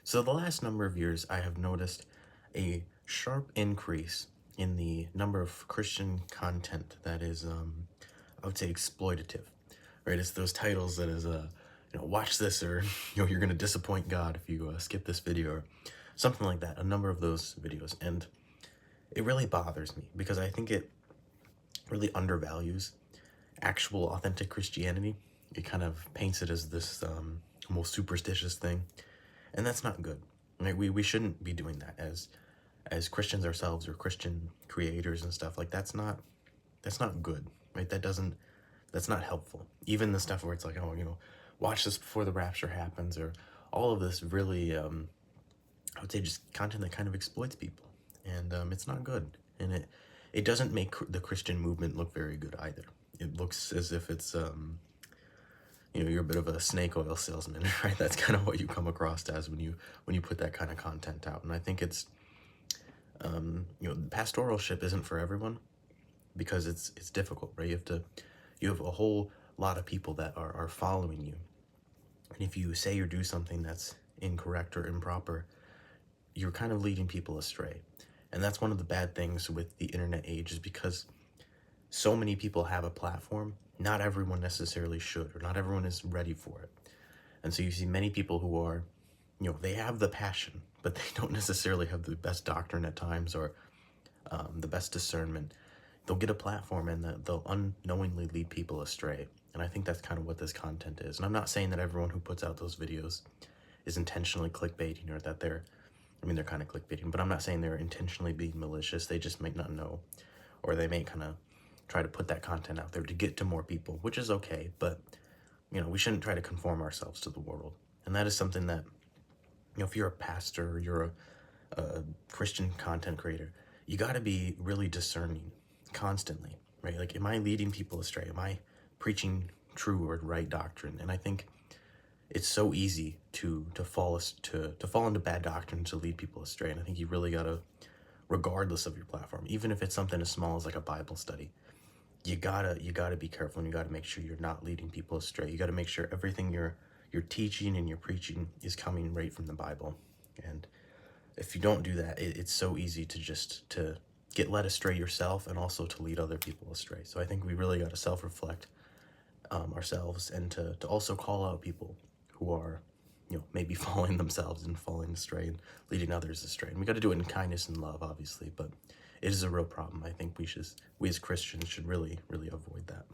So the last number of years, I have noticed a sharp increase in the number of Christian content that is, I would say, exploitative. Right? It's those titles that is, watch this or you're gonna disappoint God if you skip this video or something like that. A number of those videos, and it really bothers me because I think it really undervalues actual authentic Christianity. It kind of paints it as this almost superstitious thing, and that's not good. Right? We shouldn't be doing that as Christians ourselves or Christian creators and stuff. Like that's not good, right? That's not helpful. Even the stuff where it's like, oh, watch this before the rapture happens, or all of this really, I would say, just content that kind of exploits people, and it's not good, and it doesn't make the Christian movement look very good either. It looks as if it's you're a bit of a snake oil salesman, right? That's kind of what you come across as when you put that kind of content out. And I think it's pastoralship isn't for everyone because it's difficult, right? You have a whole lot of people that are following you, and if you say or do something that's incorrect or improper, you're kind of leading people astray. And that's one of the bad things with the internet age, is because so many people have a platform, not everyone necessarily should, or not everyone is ready for it. And so you see many people who are, they have the passion, but they don't necessarily have the best doctrine at times, or the best discernment. They'll get a platform and they'll unknowingly lead people astray. And I think that's kind of what this content is. And I'm not saying that everyone who puts out those videos is intentionally clickbaiting, or that they're kind of clickbaiting, but I'm not saying they're intentionally being malicious. They just might not know, or they may kind of try to put that content out there to get to more people, which is okay, but we shouldn't try to conform ourselves to the world. And that is something that, if you're a pastor or you're a Christian content creator, you got to be really discerning constantly, right? Like, am I leading people astray? Am I preaching true or right doctrine? And I think it's so easy to fall into bad doctrine, to lead people astray. And I think you really gotta, regardless of your platform, even if it's something as small as like a Bible study, you gotta be careful, and you gotta make sure you're not leading people astray. You gotta make sure everything you're teaching and you're preaching is coming right from the Bible. And if you don't do that, it's so easy to just to get led astray yourself, and also to lead other people astray. So I think we really got to self-reflect ourselves, and to also call out people who are maybe following themselves and falling astray and leading others astray. And we got to do it in kindness and love, obviously, but it is a real problem. I think we as Christians should really avoid that.